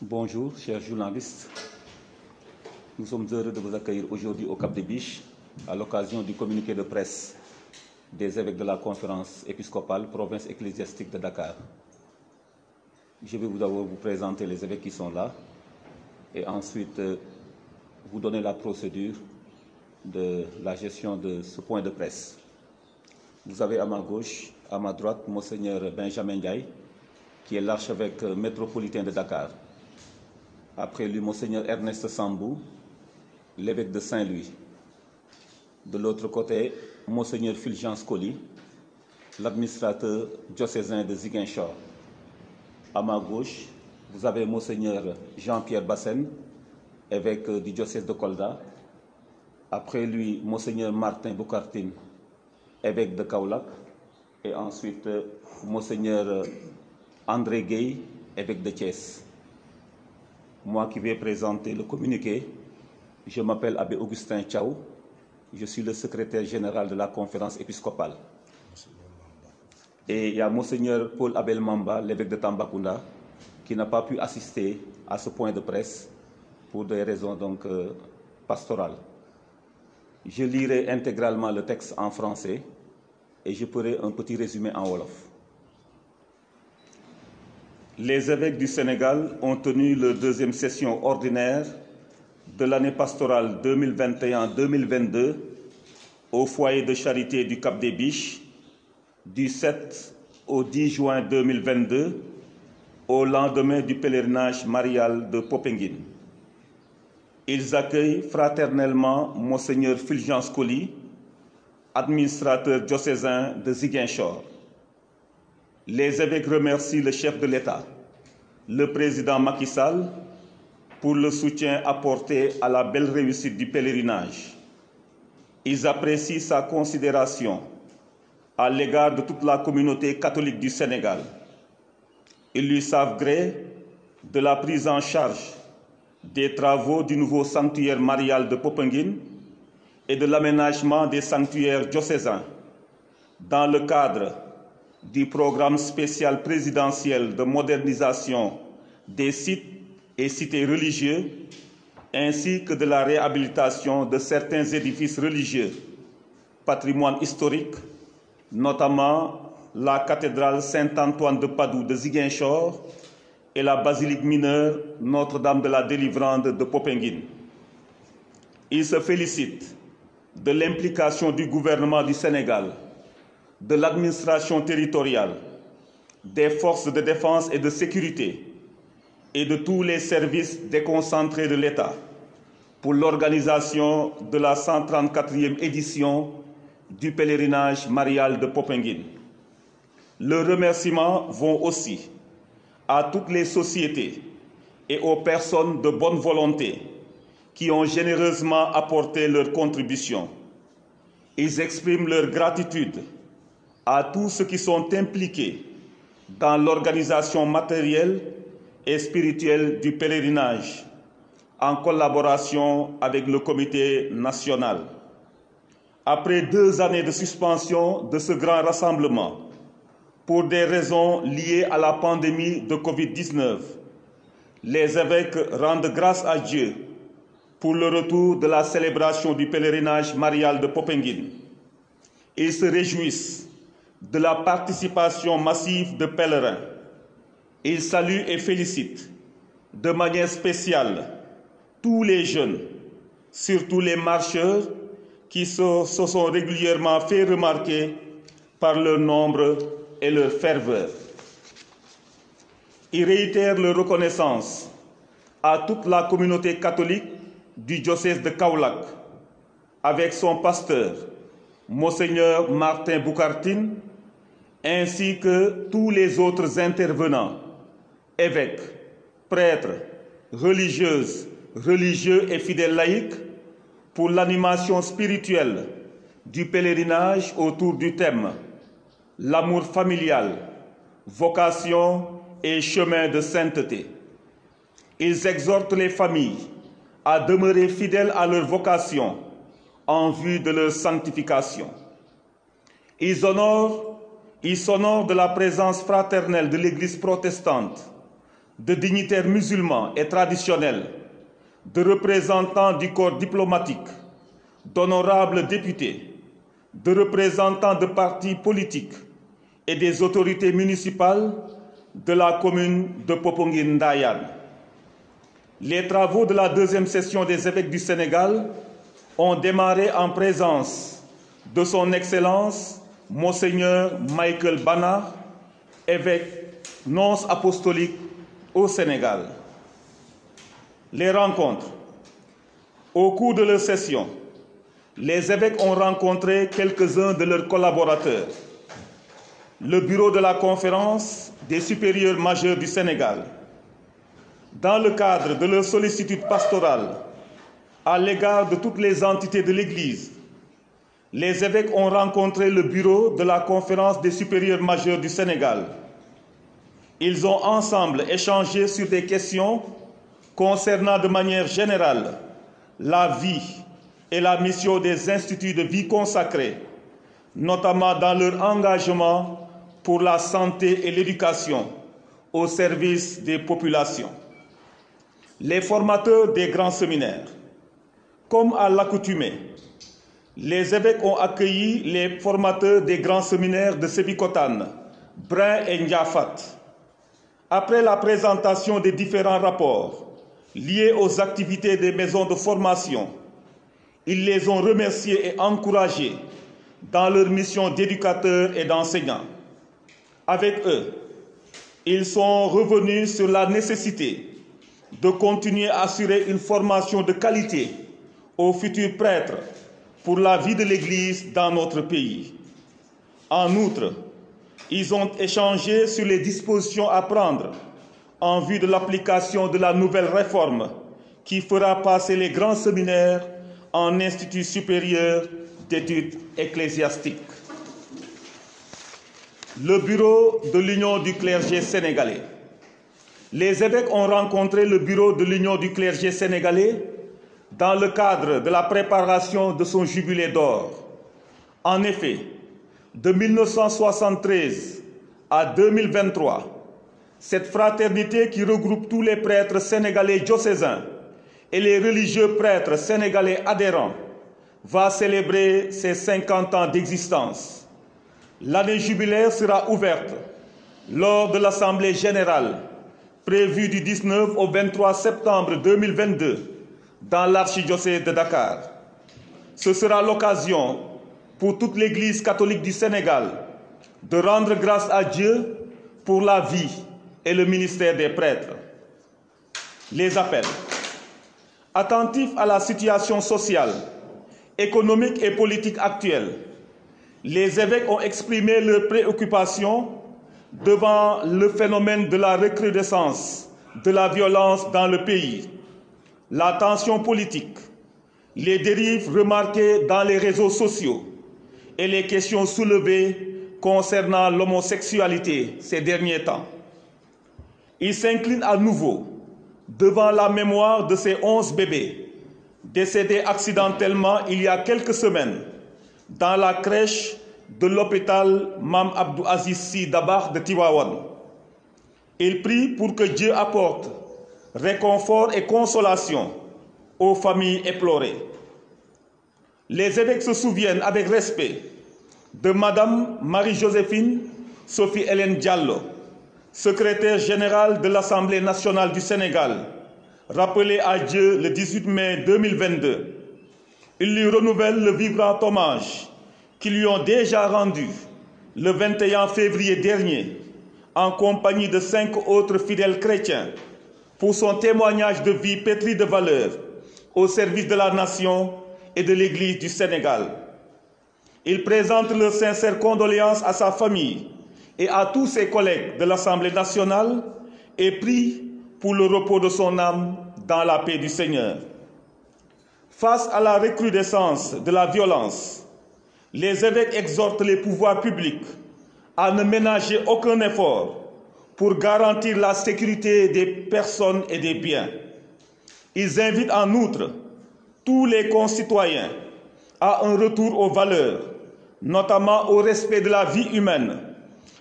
Bonjour, chers journalistes. Nous sommes heureux de vous accueillir aujourd'hui au Cap des Biches à l'occasion du communiqué de presse des évêques de la conférence épiscopale province ecclésiastique de Dakar. Je vais d'abord vous présenter les évêques qui sont là et ensuite vous donner la procédure de la gestion de ce point de presse. Vous avez à ma gauche, à ma droite, Monseigneur Benjamin Ndiaye, qui est l'archevêque métropolitain de Dakar. Après lui, Monseigneur Ernest Sambou, l'évêque de Saint-Louis. De l'autre côté, Monseigneur Fulgence Coly, l'administrateur diocésain de Ziguinchor. À ma gauche, vous avez Monseigneur Jean-Pierre Bassène, évêque du diocèse de Kolda. Après lui, Monseigneur Martin Boukartine, évêque de Kaolack. Et ensuite, Monseigneur André Gueye, évêque de Thiès. Moi qui vais présenter le communiqué, je m'appelle Abbé Augustin Thiaw, je suis le secrétaire général de la conférence épiscopale. Et il y a Monseigneur Paul Abel Mamba, l'évêque de Tambacounda, qui n'a pas pu assister à ce point de presse pour des raisons pastorales. Je lirai intégralement le texte en français et je ferai un petit résumé en wolof. Les évêques du Sénégal ont tenu leur deuxième session ordinaire de l'année pastorale 2021-2022 au foyer de charité du Cap des Biches du 7 au 10 juin 2022 au lendemain du pèlerinage marial de Popenguine. Ils accueillent fraternellement Monseigneur Fulgence Coly, administrateur diocésain de Ziguinchor. Les évêques remercient le chef de l'État, le président Macky Sall, pour le soutien apporté à la belle réussite du pèlerinage. Ils apprécient sa considération à l'égard de toute la communauté catholique du Sénégal. Ils lui savent gré de la prise en charge des travaux du nouveau sanctuaire marial de Popenguine et de l'aménagement des sanctuaires diocésains dans le cadre du programme spécial présidentiel de modernisation des sites et cités religieux, ainsi que de la réhabilitation de certains édifices religieux, patrimoine historique, notamment la cathédrale Saint-Antoine de Padoue de Ziguinchor et la basilique mineure Notre-Dame de la Délivrande de Popenguine. Il se félicite de l'implication du gouvernement du Sénégal, de l'administration territoriale, des forces de défense et de sécurité et de tous les services déconcentrés de l'État pour l'organisation de la 134e édition du pèlerinage marial de Popenguine. Leurs remerciements vont aussi à toutes les sociétés et aux personnes de bonne volonté qui ont généreusement apporté leur contribution. Ils expriment leur gratitude à tous ceux qui sont impliqués dans l'organisation matérielle et spirituelle du pèlerinage, en collaboration avec le comité national. Après 2 années de suspension de ce grand rassemblement, pour des raisons liées à la pandémie de Covid-19, les évêques rendent grâce à Dieu pour le retour de la célébration du pèlerinage marial de Popenguine. Ils se réjouissent de la participation massive de pèlerins. Ils saluent et félicitent de manière spéciale tous les jeunes, surtout les marcheurs, qui se sont régulièrement fait remarquer par leur nombre et leur ferveur. Ils réitèrent leur reconnaissance à toute la communauté catholique du diocèse de Kaolack, avec son pasteur, Monseigneur Martin Boukartine, ainsi que tous les autres intervenants, évêques, prêtres, religieuses, religieux et fidèles laïcs, pour l'animation spirituelle du pèlerinage autour du thème « L'amour familial, vocation et chemin de sainteté ». Ils exhortent les familles à demeurer fidèles à leur vocation en vue de leur sanctification. Ils s'honorent de la présence fraternelle de l'Église protestante de dignitaires musulmans et traditionnels, de représentants du corps diplomatique, d'honorables députés, de représentants de partis politiques et des autorités municipales de la commune de Popenguine-Ndayane. Les travaux de la deuxième session des évêques du Sénégal ont démarré en présence de son Excellence Monseigneur Michael Bana, évêque nonce apostolique au Sénégal. Les rencontres. Au cours de leur session, les évêques ont rencontré quelques-uns de leurs collaborateurs. Le bureau de la conférence des supérieurs majeurs du Sénégal. Dans le cadre de leur sollicitude pastorale à l'égard de toutes les entités de l'Église, les évêques ont rencontré le bureau de la conférence des supérieurs majeurs du Sénégal. Ils ont ensemble échangé sur des questions concernant de manière générale la vie et la mission des instituts de vie consacrés, notamment dans leur engagement pour la santé et l'éducation au service des populations. Les formateurs des grands séminaires. Comme à l'accoutumée, les évêques ont accueilli les formateurs des grands séminaires de Sébikotane, Brin et Ndiafat. Après la présentation des différents rapports liés aux activités des maisons de formation, ils les ont remerciés et encouragés dans leur mission d'éducateurs et d'enseignants. Avec eux, ils sont revenus sur la nécessité de continuer à assurer une formation de qualité aux futurs prêtres pour la vie de l'Église dans notre pays. En outre, ils ont échangé sur les dispositions à prendre en vue de l'application de la nouvelle réforme qui fera passer les grands séminaires en instituts supérieurs d'études ecclésiastiques. Le bureau de l'Union du clergé sénégalais. Les évêques ont rencontré le bureau de l'Union du clergé sénégalais dans le cadre de la préparation de son jubilé d'or. En effet, de 1973 à 2023, cette fraternité qui regroupe tous les prêtres sénégalais diocésains et les religieux prêtres sénégalais adhérents va célébrer ses 50 ans d'existence. L'année jubilaire sera ouverte lors de l'Assemblée générale prévue du 19 au 23 septembre 2022 dans l'archidiocèse de Dakar. Ce sera l'occasion pour toute l'Église catholique du Sénégal de rendre grâce à Dieu pour la vie et le ministère des prêtres. Les appels. Attentifs à la situation sociale, économique et politique actuelle, les évêques ont exprimé leurs préoccupations devant le phénomène de la recrudescence de la violence dans le pays, la tension politique, les dérives remarquées dans les réseaux sociaux et les questions soulevées concernant l'homosexualité ces derniers temps. Ils s'inclinent à nouveau devant la mémoire de ces 11 bébés décédés accidentellement il y a quelques semaines dans la crèche de l'hôpital Mam Abdou Aziz Sy Dabakh de Tivaouane. Ils prient pour que Dieu apporte réconfort et consolation aux familles éplorées. Les évêques se souviennent avec respect de Madame Marie-Joséphine Sophie Hélène Diallo, secrétaire générale de l'Assemblée nationale du Sénégal, rappelée à Dieu le 18 mai 2022. Ils lui renouvellent le vibrant hommage qu'ils lui ont déjà rendu le 21 février dernier en compagnie de 5 autres fidèles chrétiens pour son témoignage de vie pétri de valeurs au service de la nation et de l'Église du Sénégal. Ils présentent leurs sincères condoléances à sa famille et à tous ses collègues de l'Assemblée nationale et prient pour le repos de son âme dans la paix du Seigneur. Face à la recrudescence de la violence, les évêques exhortent les pouvoirs publics à ne ménager aucun effort pour garantir la sécurité des personnes et des biens. Ils invitent en outre tous les concitoyens à un retour aux valeurs, notamment au respect de la vie humaine,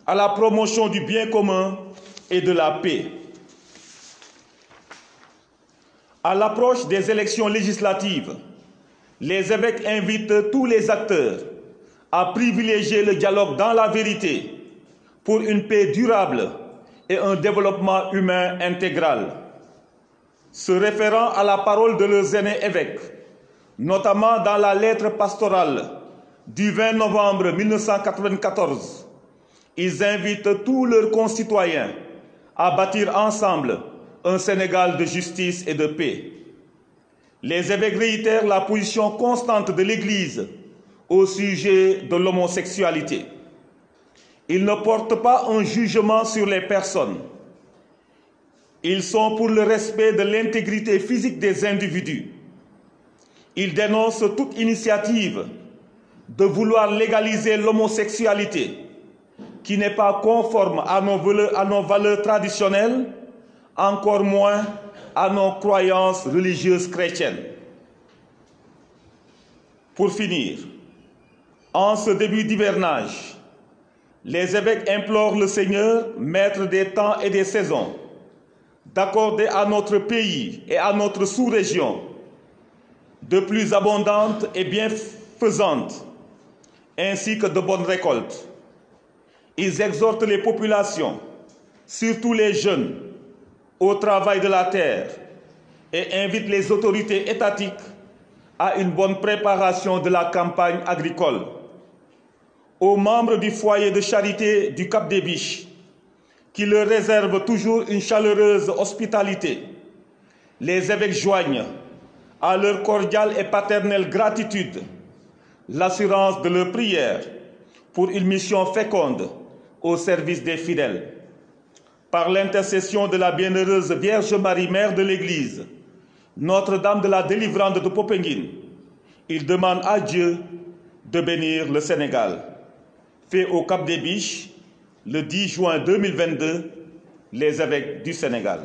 à la promotion du bien commun et de la paix. À l'approche des élections législatives, les évêques invitent tous les acteurs à privilégier le dialogue dans la vérité pour une paix durable et un développement humain intégral. Se référant à la parole de leurs aînés évêques, notamment dans la lettre pastorale du 20 novembre 1994, ils invitent tous leurs concitoyens à bâtir ensemble un Sénégal de justice et de paix. Les évêques réitèrent la position constante de l'Église au sujet de l'homosexualité. Ils ne portent pas un jugement sur les personnes. Ils sont pour le respect de l'intégrité physique des individus. Ils dénoncent toute initiative de vouloir légaliser l'homosexualité qui n'est pas conforme à nos valeurs traditionnelles, encore moins à nos croyances religieuses chrétiennes. Pour finir, en ce début d'hivernage, les évêques implorent le Seigneur, maître des temps et des saisons, d'accorder à notre pays et à notre sous-région de plus abondantes et bienfaisantes, ainsi que de bonnes récoltes. Ils exhortent les populations, surtout les jeunes, au travail de la terre et invitent les autorités étatiques à une bonne préparation de la campagne agricole. Aux membres du foyer de charité du Cap des Biches, qui leur réservent toujours une chaleureuse hospitalité, les évêques joignent à leur cordiale et paternelle gratitude l'assurance de leur prière pour une mission féconde au service des fidèles. Par l'intercession de la bienheureuse Vierge Marie, Mère de l'Église, Notre-Dame de la Délivrance de Popenguine, ils demandent à Dieu de bénir le Sénégal. Fait au Cap des Biches, le 10 juin 2022, les évêques du Sénégal.